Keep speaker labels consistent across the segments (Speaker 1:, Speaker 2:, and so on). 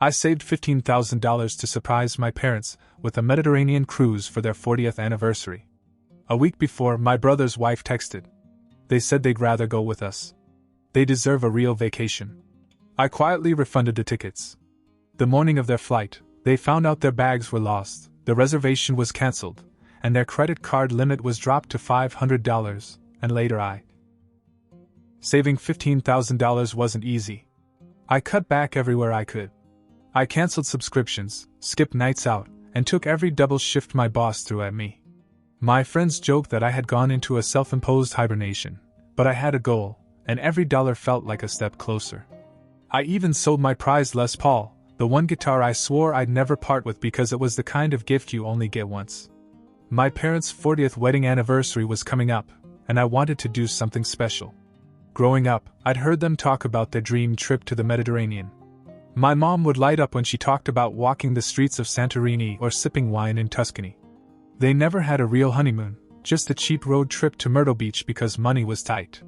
Speaker 1: I saved $15,000 to surprise my parents with a Mediterranean cruise for their 40th anniversary. A week before, my brother's wife texted. They said they'd rather go with us. They deserve a real vacation. I quietly refunded the tickets. The morning of their flight, they found out their bags were lost, the reservation was cancelled, and their credit card limit was dropped to $500, and later saving $15,000 wasn't easy. I cut back everywhere I could. I cancelled subscriptions, skipped nights out, and took every double shift my boss threw at me. My friends joked that I had gone into a self-imposed hibernation, but I had a goal, and every dollar felt like a step closer. I even sold my prized Les Paul, the one guitar I swore I'd never part with because it was the kind of gift you only get once. My parents' 40th wedding anniversary was coming up, and I wanted to do something special. Growing up, I'd heard them talk about their dream trip to the Mediterranean. My mom would light up when she talked about walking the streets of Santorini or sipping wine in Tuscany. They never had a real honeymoon, just a cheap road trip to Myrtle Beach because money was tight.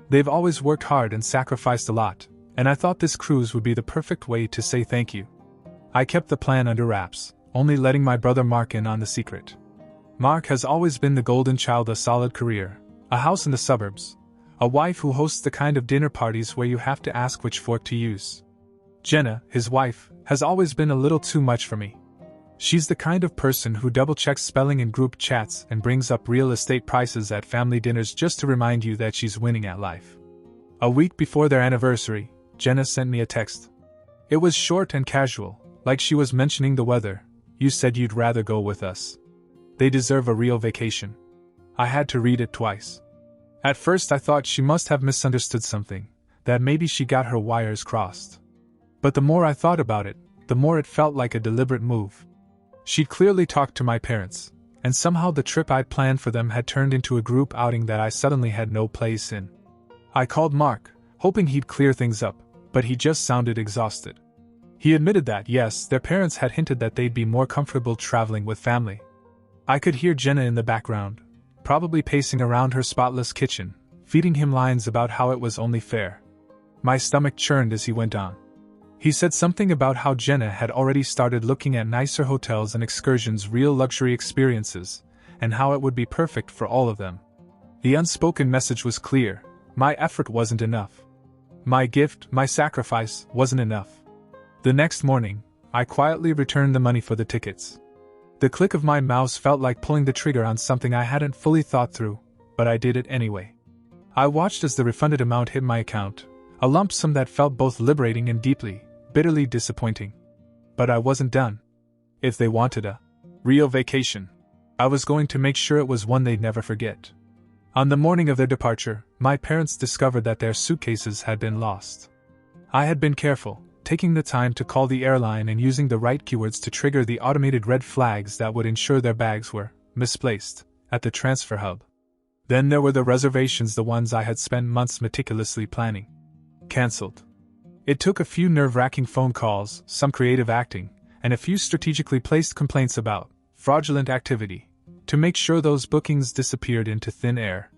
Speaker 1: They've always worked hard and sacrificed a lot, and I thought this cruise would be the perfect way to say thank you. I kept the plan under wraps, only letting my brother Mark in on the secret. Mark has always been the golden child, a solid career, a house in the suburbs, a wife who hosts the kind of dinner parties where you have to ask which fork to use. Jenna, his wife, has always been a little too much for me. She's the kind of person who double-checks spelling in group chats and brings up real estate prices at family dinners just to remind you that she's winning at life. A week before their anniversary, Jenna sent me a text. It was short and casual, like she was mentioning the weather. You said you'd rather go with us. They deserve a real vacation. I had to read it twice. At first I thought she must have misunderstood something, that maybe she got her wires crossed. But the more I thought about it, the more it felt like a deliberate move. She'd clearly talked to my parents, and somehow the trip I'd planned for them had turned into a group outing that I suddenly had no place in. I called Mark, hoping he'd clear things up, but he just sounded exhausted. He admitted that, yes, their parents had hinted that they'd be more comfortable traveling with family. I could hear Jenna in the background, probably pacing around her spotless kitchen, feeding him lines about how it was only fair. My stomach churned as he went on. He said something about how Jenna had already started looking at nicer hotels and excursions, real luxury experiences, and how it would be perfect for all of them. The unspoken message was clear: my effort wasn't enough. My gift, my sacrifice, wasn't enough. The next morning, I quietly returned the money for the tickets. The click of my mouse felt like pulling the trigger on something I hadn't fully thought through, but I did it anyway. I watched as the refunded amount hit my account, a lump sum that felt both liberating and bitterly disappointing. But I wasn't done. If they wanted a real vacation, I was going to make sure it was one they'd never forget. On the morning of their departure, my parents discovered that their suitcases had been lost. I had been careful, taking the time to call the airline and using the right keywords to trigger the automated red flags that would ensure their bags were misplaced at the transfer hub. Then there were the reservations, the ones I had spent months meticulously planning. Cancelled. It took a few nerve-wracking phone calls, some creative acting, and a few strategically placed complaints about fraudulent activity to make sure those bookings disappeared into thin air.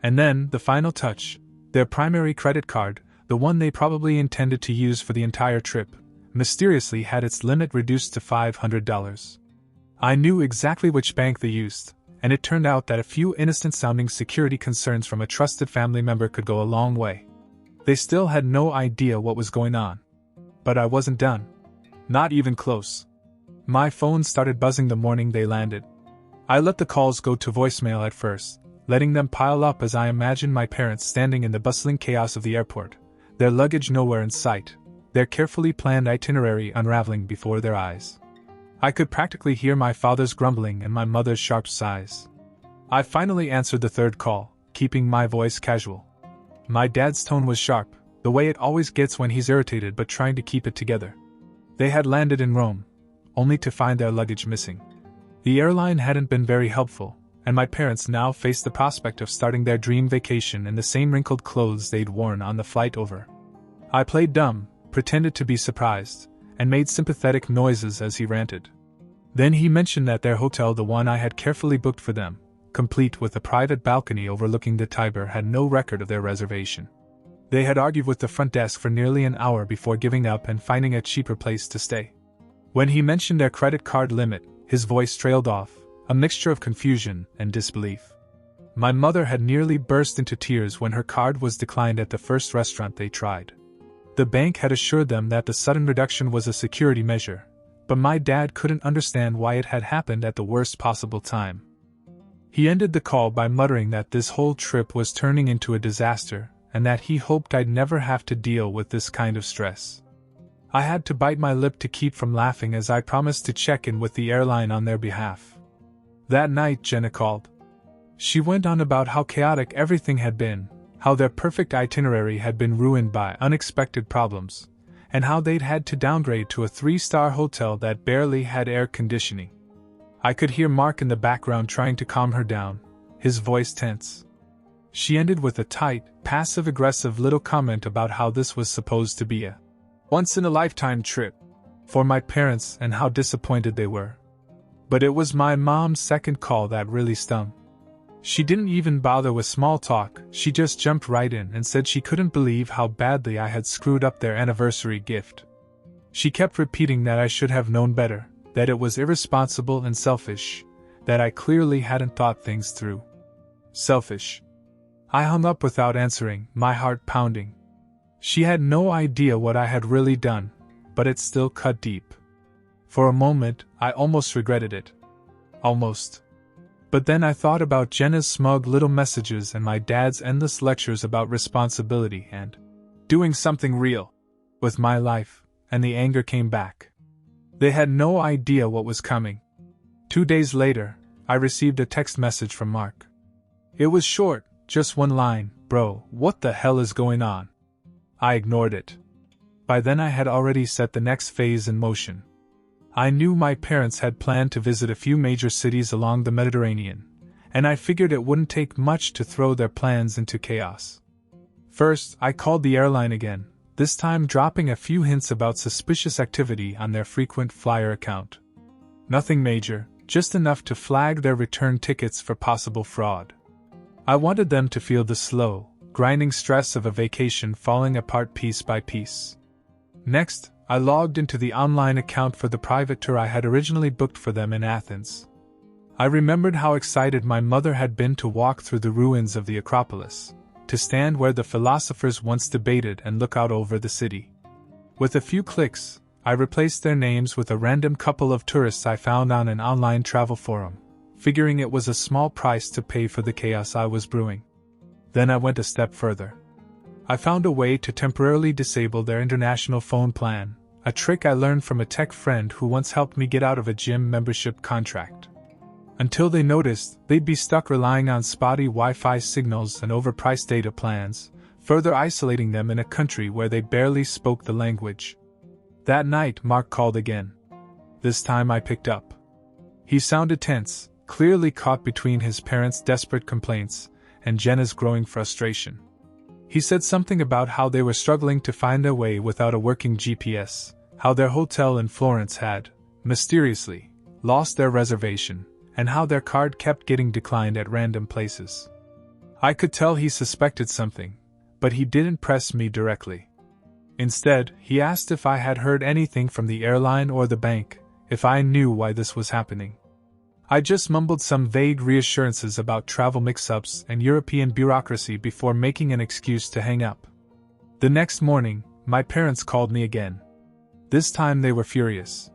Speaker 1: And then, the final touch, their primary credit card, the one they probably intended to use for the entire trip, mysteriously had its limit reduced to $500. I knew exactly which bank they used, and it turned out that a few innocent-sounding security concerns from a trusted family member could go a long way. They still had no idea what was going on. But I wasn't done. Not even close. My phone started buzzing the morning they landed. I let the calls go to voicemail at first, letting them pile up as I imagined my parents standing in the bustling chaos of the airport, their luggage nowhere in sight, their carefully planned itinerary unraveling before their eyes. I could practically hear my father's grumbling and my mother's sharp sighs. I finally answered the third call, keeping my voice casual. My dad's tone was sharp, the way it always gets when he's irritated but trying to keep it together. They had landed in Rome, only to find their luggage missing. The airline hadn't been very helpful, and my parents now faced the prospect of starting their dream vacation in the same wrinkled clothes they'd worn on the flight over. I played dumb, pretended to be surprised, and made sympathetic noises as he ranted. Then he mentioned that their hotel, the one I had carefully booked for them, complete with a private balcony overlooking the Tiber, had no record of their reservation. They had argued with the front desk for nearly an hour before giving up and finding a cheaper place to stay. When he mentioned their credit card limit, his voice trailed off, a mixture of confusion and disbelief. My mother had nearly burst into tears when her card was declined at the first restaurant they tried. The bank had assured them that the sudden reduction was a security measure, but my dad couldn't understand why it had happened at the worst possible time. He ended the call by muttering that this whole trip was turning into a disaster, and that he hoped I'd never have to deal with this kind of stress. I had to bite my lip to keep from laughing as I promised to check in with the airline on their behalf. That night, Jenna called. She went on about how chaotic everything had been, how their perfect itinerary had been ruined by unexpected problems, and how they'd had to downgrade to a 3-star hotel that barely had air conditioning. I could hear Mark in the background trying to calm her down, his voice tense. She ended with a tight, passive-aggressive little comment about how this was supposed to be a once-in-a-lifetime trip for my parents and how disappointed they were. But it was my mom's second call that really stung. She didn't even bother with small talk, she just jumped right in and said she couldn't believe how badly I had screwed up their anniversary gift. She kept repeating that I should have known better, that it was irresponsible and selfish, that I clearly hadn't thought things through. Selfish. I hung up without answering, my heart pounding. She had no idea what I had really done, but it still cut deep. For a moment, I almost regretted it. Almost. But then I thought about Jenna's smug little messages and my dad's endless lectures about responsibility and doing something real with my life, and the anger came back. They had no idea what was coming. 2 days later, I received a text message from Mark. It was short, just one line, "Bro, what the hell is going on?" I ignored it. By then I had already set the next phase in motion. I knew my parents had planned to visit a few major cities along the Mediterranean, and I figured it wouldn't take much to throw their plans into chaos. First, I called the airline again, this time dropping a few hints about suspicious activity on their frequent flyer account. Nothing major, just enough to flag their return tickets for possible fraud. I wanted them to feel the slow, grinding stress of a vacation falling apart piece by piece. Next, I logged into the online account for the private tour I had originally booked for them in Athens. I remembered how excited my mother had been to walk through the ruins of the Acropolis, to stand where the philosophers once debated and look out over the city. With a few clicks, I replaced their names with a random couple of tourists I found on an online travel forum, figuring it was a small price to pay for the chaos I was brewing. Then I went a step further. I found a way to temporarily disable their international phone plan, a trick I learned from a tech friend who once helped me get out of a gym membership contract. Until they noticed, they'd be stuck relying on spotty Wi-Fi signals and overpriced data plans, further isolating them in a country where they barely spoke the language. That night, Mark called again. This time I picked up. He sounded tense, clearly caught between his parents' desperate complaints and Jenna's growing frustration. He said something about how they were struggling to find their way without a working GPS, how their hotel in Florence had, mysteriously, lost their reservation, and how their card kept getting declined at random places. I could tell he suspected something, but he didn't press me directly. Instead, he asked if I had heard anything from the airline or the bank, if I knew why this was happening. I just mumbled some vague reassurances about travel mix-ups and European bureaucracy before making an excuse to hang up. The next morning, my parents called me again. This time they were furious.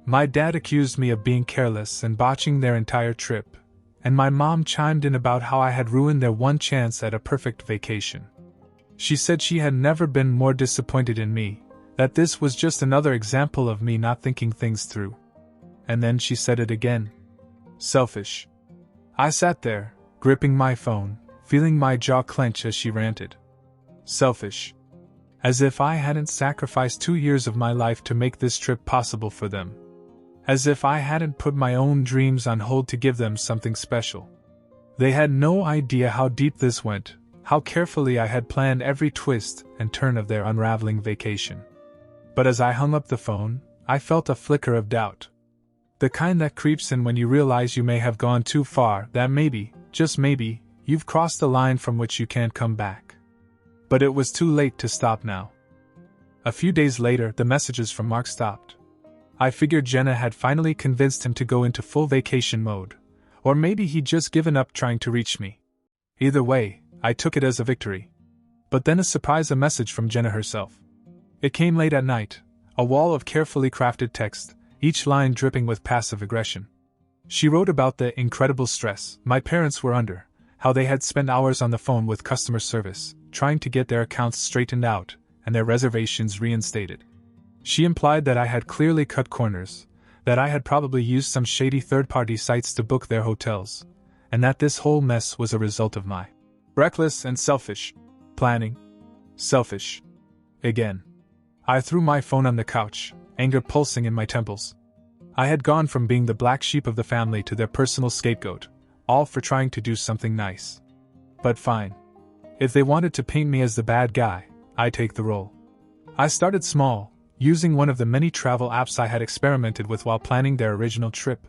Speaker 1: My dad accused me of being careless and botching their entire trip, and my mom chimed in about how I had ruined their one chance at a perfect vacation. She said she had never been more disappointed in me, that this was just another example of me not thinking things through. And then she said it again. Selfish. I sat there, gripping my phone, feeling my jaw clench as she ranted. Selfish. As if I hadn't sacrificed 2 years of my life to make this trip possible for them. As if I hadn't put my own dreams on hold to give them something special. They had no idea how deep this went, how carefully I had planned every twist and turn of their unraveling vacation. But as I hung up the phone, I felt a flicker of doubt. The kind that creeps in when you realize you may have gone too far, that maybe, just maybe, you've crossed a line from which you can't come back. But it was too late to stop now. A few days later, the messages from Mark stopped. I figured Jenna had finally convinced him to go into full vacation mode, or maybe he'd just given up trying to reach me. Either way, I took it as a victory. But then a message from Jenna herself. It came late at night, a wall of carefully crafted text, each line dripping with passive aggression. She wrote about the incredible stress my parents were under, how they had spent hours on the phone with customer service, trying to get their accounts straightened out and their reservations reinstated. She implied that I had clearly cut corners, that I had probably used some shady third-party sites to book their hotels, and that this whole mess was a result of my reckless and selfish planning. Selfish. Again. I threw my phone on the couch, anger pulsing in my temples. I had gone from being the black sheep of the family to their personal scapegoat, all for trying to do something nice. But fine. If they wanted to paint me as the bad guy, I'd take the role. I started small, using one of the many travel apps I had experimented with while planning their original trip.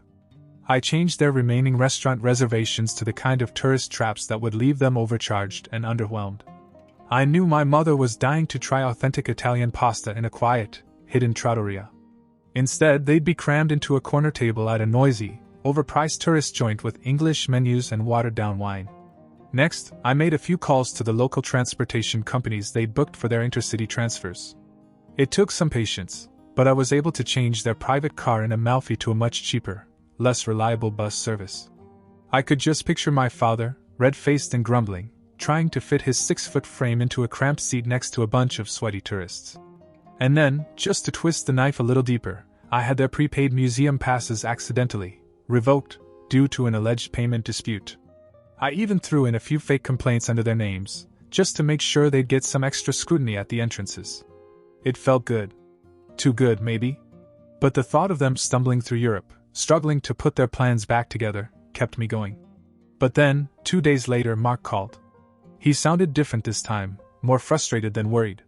Speaker 1: I changed their remaining restaurant reservations to the kind of tourist traps that would leave them overcharged and underwhelmed. I knew my mother was dying to try authentic Italian pasta in a quiet, hidden trattoria. Instead, they'd be crammed into a corner table at a noisy, overpriced tourist joint with English menus and watered-down wine. Next, I made a few calls to the local transportation companies they'd booked for their intercity transfers. It took some patience, but I was able to change their private car in Amalfi to a much cheaper, less reliable bus service. I could just picture my father, red-faced and grumbling, trying to fit his 6-foot frame into a cramped seat next to a bunch of sweaty tourists. And then, just to twist the knife a little deeper, I had their prepaid museum passes accidentally revoked due to an alleged payment dispute. I even threw in a few fake complaints under their names, just to make sure they'd get some extra scrutiny at the entrances. It felt good. Too good, maybe? But the thought of them stumbling through Europe, struggling to put their plans back together, kept me going. But then, 2 days later, Mark called. He sounded different this time, more frustrated than worried.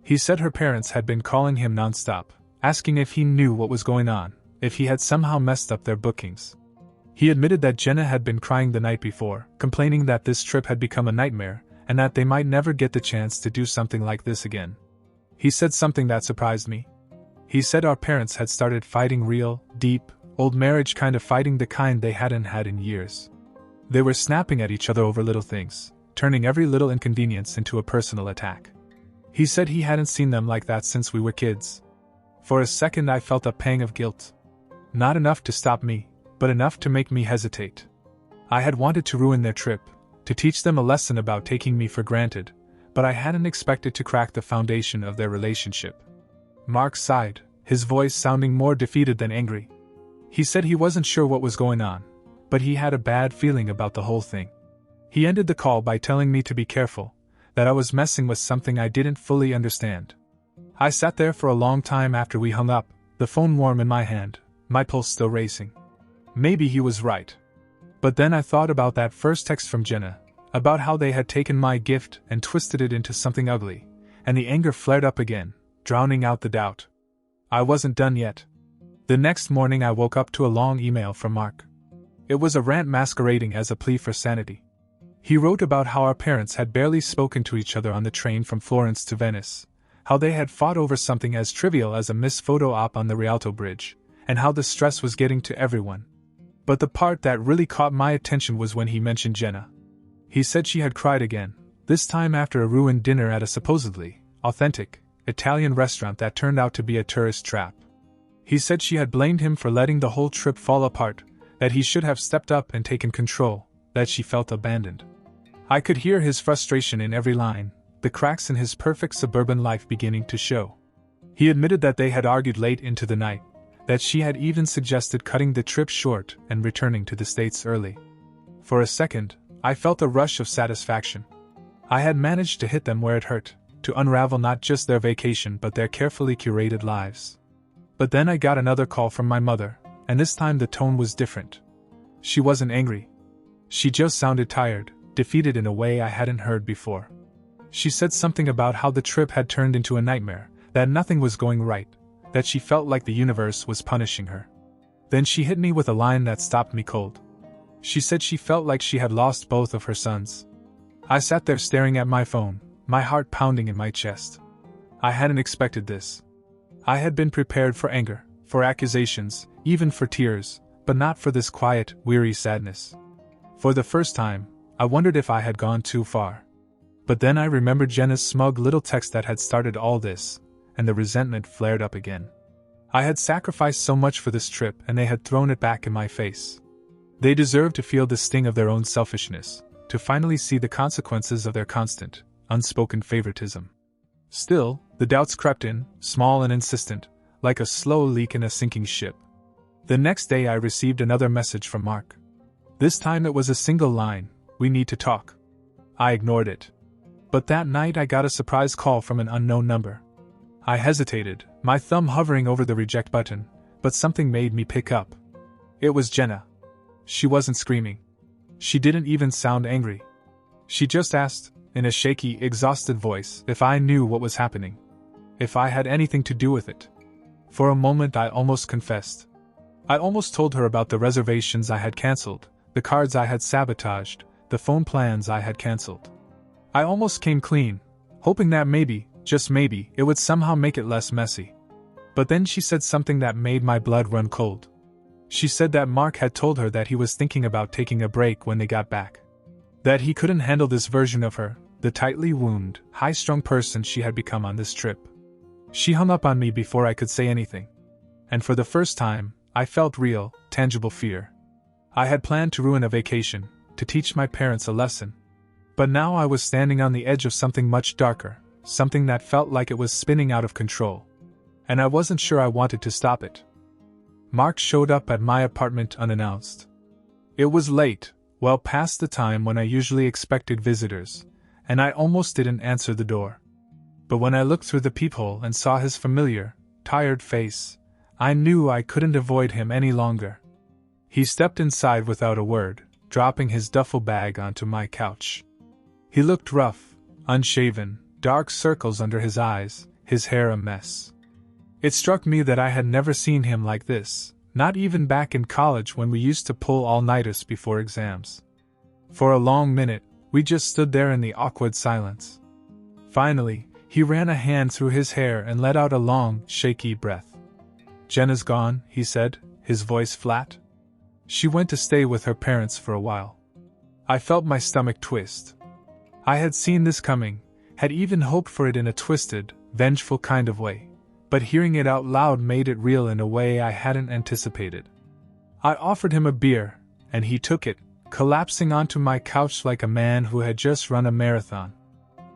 Speaker 1: He said her parents had been calling him nonstop, asking if he knew what was going on, if he had somehow messed up their bookings. He admitted that Jenna had been crying the night before, complaining that this trip had become a nightmare, and that they might never get the chance to do something like this again. He said something that surprised me. He said our parents had started fighting real, deep, old marriage kind of fighting, the kind they hadn't had in years. They were snapping at each other over little things, turning every little inconvenience into a personal attack. He said he hadn't seen them like that since we were kids. For a second I felt a pang of guilt. Not enough to stop me, but enough to make me hesitate. I had wanted to ruin their trip, to teach them a lesson about taking me for granted, but I hadn't expected to crack the foundation of their relationship. Mark sighed, his voice sounding more defeated than angry. He said he wasn't sure what was going on, but he had a bad feeling about the whole thing. He ended the call by telling me to be careful, that I was messing with something I didn't fully understand. I sat there for a long time after we hung up, the phone warm in my hand, my pulse still racing. Maybe he was right. But then I thought about that first text from Jenna, about how they had taken my gift and twisted it into something ugly, and the anger flared up again, drowning out the doubt. I wasn't done yet. The next morning I woke up to a long email from Mark. It was a rant masquerading as a plea for sanity. He wrote about how our parents had barely spoken to each other on the train from Florence to Venice, how they had fought over something as trivial as a missed photo op on the Rialto Bridge, and how the stress was getting to everyone. But the part that really caught my attention was when he mentioned Jenna. He said she had cried again, this time after a ruined dinner at a supposedly authentic Italian restaurant that turned out to be a tourist trap. He said she had blamed him for letting the whole trip fall apart, that he should have stepped up and taken control, that she felt abandoned. I could hear his frustration in every line, the cracks in his perfect suburban life beginning to show. He admitted that they had argued late into the night, that she had even suggested cutting the trip short and returning to the States early. For a second, I felt a rush of satisfaction. I had managed to hit them where it hurt, to unravel not just their vacation but their carefully curated lives. But then I got another call from my mother, and this time the tone was different. She wasn't angry. She just sounded tired, defeated in a way I hadn't heard before. She said something about how the trip had turned into a nightmare, that nothing was going right, that she felt like the universe was punishing her. Then she hit me with a line that stopped me cold. She said she felt like she had lost both of her sons. I sat there staring at my phone, my heart pounding in my chest. I hadn't expected this. I had been prepared for anger, for accusations, even for tears, but not for this quiet, weary sadness. For the first time, I wondered if I had gone too far. But then I remembered Jenna's smug little text that had started all this, and the resentment flared up again. I had sacrificed so much for this trip, and they had thrown it back in my face. They deserved to feel the sting of their own selfishness, to finally see the consequences of their constant, unspoken favoritism. Still, the doubts crept in, small and insistent, like a slow leak in a sinking ship. The next day I received another message from Mark. This time it was a single line, "We need to talk." I ignored it. But that night I got a surprise call from an unknown number. I hesitated, my thumb hovering over the reject button, but something made me pick up. It was Jenna. She wasn't screaming. She didn't even sound angry. She just asked, in a shaky, exhausted voice, if I knew what was happening. If I had anything to do with it. For a moment I almost confessed. I almost told her about the reservations I had cancelled, the cards I had sabotaged, the phone plans I had cancelled. I almost came clean, hoping that maybe, just maybe, it would somehow make it less messy. But then she said something that made my blood run cold. She said that Mark had told her that he was thinking about taking a break when they got back. That he couldn't handle this version of her, the tightly wound, high-strung person she had become on this trip. She hung up on me before I could say anything. And for the first time, I felt real, tangible fear. I had planned to ruin a vacation, to teach my parents a lesson. But now I was standing on the edge of something much darker, something that felt like it was spinning out of control. And I wasn't sure I wanted to stop it. Mark showed up at my apartment unannounced. It was late, well past the time when I usually expected visitors, and I almost didn't answer the door. But when I looked through the peephole and saw his familiar, tired face, I knew I couldn't avoid him any longer. He stepped inside without a word, dropping his duffel bag onto my couch. He looked rough, unshaven, dark circles under his eyes, his hair a mess. It struck me that I had never seen him like this, not even back in college when we used to pull all-nighters before exams. For a long minute, we just stood there in the awkward silence. Finally, he ran a hand through his hair and let out a long, shaky breath. "Jenna's gone," he said, his voice flat. "She went to stay with her parents for a while." I felt my stomach twist. I had seen this coming, had even hoped for it in a twisted, vengeful kind of way, but hearing it out loud made it real in a way I hadn't anticipated. I offered him a beer, and he took it, collapsing onto my couch like a man who had just run a marathon.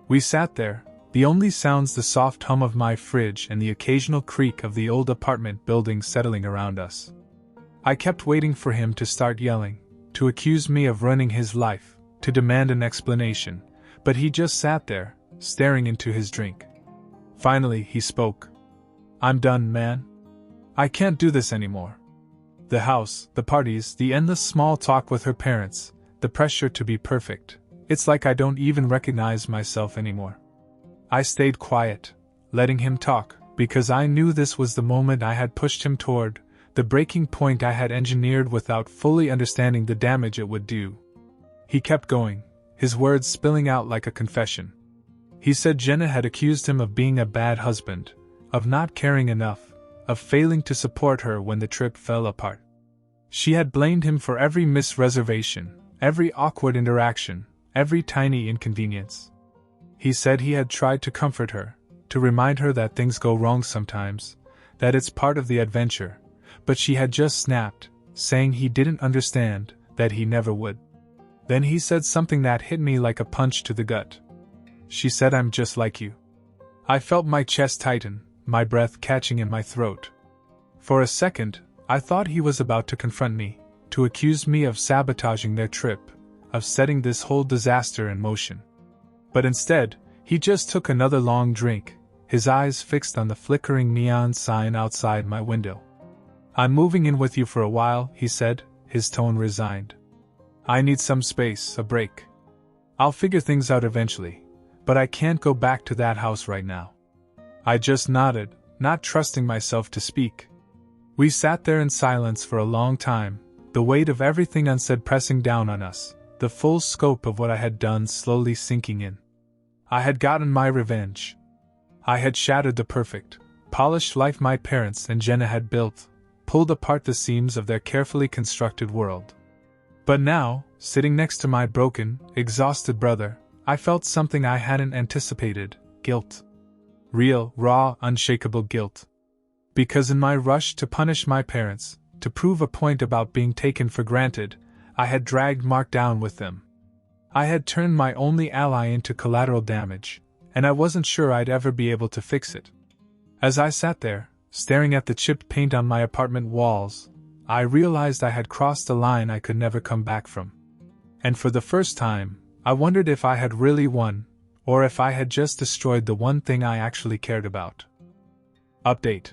Speaker 1: We sat there, the only sounds the soft hum of my fridge and the occasional creak of the old apartment building settling around us. I kept waiting for him to start yelling, to accuse me of ruining his life, to demand an explanation, but he just sat there, staring into his drink. Finally, he spoke. "I'm done, man. I can't do this anymore. The house, the parties, the endless small talk with her parents, the pressure to be perfect. It's like I don't even recognize myself anymore." I stayed quiet, letting him talk, because I knew this was the moment I had pushed him toward, the breaking point I had engineered without fully understanding the damage it would do. He kept going, his words spilling out like a confession. He said Jenna had accused him of being a bad husband, of not caring enough, of failing to support her when the trip fell apart. She had blamed him for every missed reservation, every awkward interaction, every tiny inconvenience. He said he had tried to comfort her, to remind her that things go wrong sometimes, that it's part of the adventure, but she had just snapped, saying he didn't understand, that he never would. Then he said something that hit me like a punch to the gut. She said, "I'm just like you." I felt my chest tighten, my breath catching in my throat. For a second, I thought he was about to confront me, to accuse me of sabotaging their trip, of setting this whole disaster in motion. But instead, he just took another long drink, his eyes fixed on the flickering neon sign outside my window. "I'm moving in with you for a while," he said, his tone resigned. "I need some space, a break. I'll figure things out eventually, but I can't go back to that house right now." I just nodded, not trusting myself to speak. We sat there in silence for a long time, the weight of everything unsaid pressing down on us, the full scope of what I had done slowly sinking in. I had gotten my revenge. I had shattered the perfect, polished life my parents and Jenna had built, pulled apart the seams of their carefully constructed world. But now, sitting next to my broken, exhausted brother, I felt something I hadn't anticipated: guilt. Real, raw, unshakable guilt. Because in my rush to punish my parents, to prove a point about being taken for granted, I had dragged Mark down with them. I had turned my only ally into collateral damage, and I wasn't sure I'd ever be able to fix it. As I sat there, staring at the chipped paint on my apartment walls, I realized I had crossed a line I could never come back from. And for the first time, I wondered if I had really won, or if I had just destroyed the one thing I actually cared about. Update.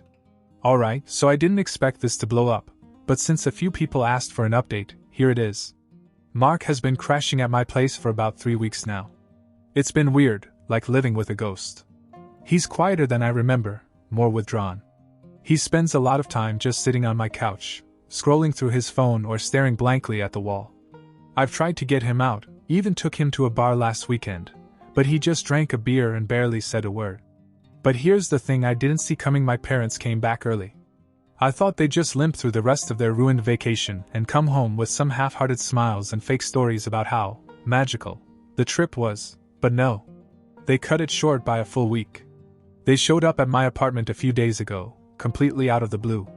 Speaker 1: Alright, so I didn't expect this to blow up, but since a few people asked for an update, here it is. Mark has been crashing at my place for about 3 weeks now. It's been weird, like living with a ghost. He's quieter than I remember, more withdrawn. He spends a lot of time just sitting on my couch, scrolling through his phone or staring blankly at the wall. I've tried to get him out, even took him to a bar last weekend, but he just drank a beer and barely said a word. But here's the thing I didn't see coming: my parents came back early. I thought they'd just limp through the rest of their ruined vacation and come home with some half-hearted smiles and fake stories about how magical the trip was, but no. They cut it short by a full week. They showed up at my apartment a few days ago, completely out of the blue.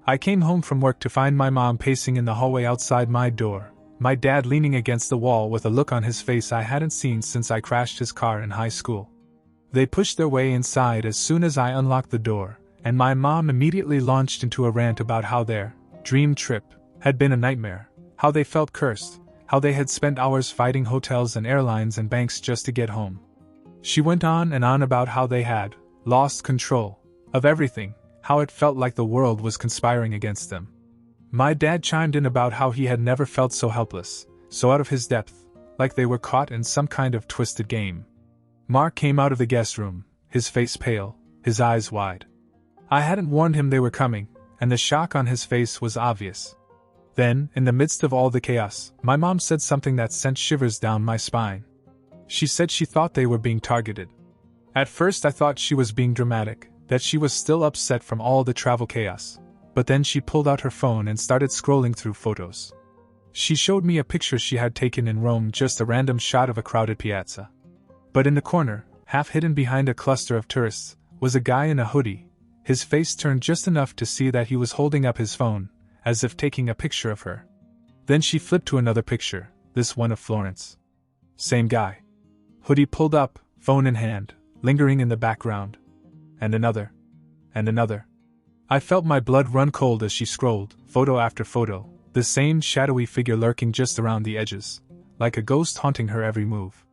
Speaker 1: I came home from work to find my mom pacing in the hallway outside my door, my dad leaning against the wall with a look on his face I hadn't seen since I crashed his car in high school. They pushed their way inside as soon as I unlocked the door, and my mom immediately launched into a rant about how their dream trip had been a nightmare, how they felt cursed, how they had spent hours fighting hotels and airlines and banks just to get home. She went on and on about how they had lost control of everything, how it felt like the world was conspiring against them. My dad chimed in about how he had never felt so helpless, so out of his depth, like they were caught in some kind of twisted game. Mark came out of the guest room, his face pale, his eyes wide. I hadn't warned him they were coming, and the shock on his face was obvious. Then, in the midst of all the chaos, my mom said something that sent shivers down my spine. She said she thought they were being targeted. At first I thought she was being dramatic, that she was still upset from all the travel chaos. But then she pulled out her phone and started scrolling through photos. She showed me a picture she had taken in Rome, just a random shot of a crowded piazza. But in the corner, half hidden behind a cluster of tourists, was a guy in a hoodie, his face turned just enough to see that he was holding up his phone, as if taking a picture of her. Then she flipped to another picture, this one of Florence. Same guy. Hoodie pulled up, phone in hand, lingering in the background. And another. And another. I felt my blood run cold as she scrolled, photo after photo, the same shadowy figure lurking just around the edges, like a ghost haunting her every move.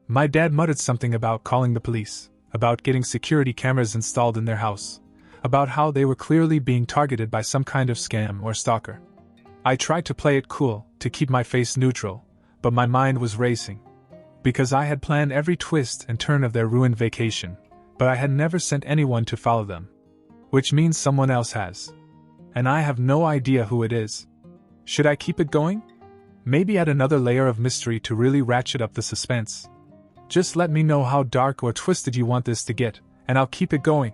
Speaker 1: My dad muttered something about calling the police, about getting security cameras installed in their house, about how they were clearly being targeted by some kind of scam or stalker. I tried to play it cool, to keep my face neutral, but my mind was racing. Because I had planned every twist and turn of their ruined vacation, but I had never sent anyone to follow them. Which means someone else has. And I have no idea who it is. Should I keep it going? Maybe add another layer of mystery to really ratchet up the suspense. Just let me know how dark or twisted you want this to get, and I'll keep it going.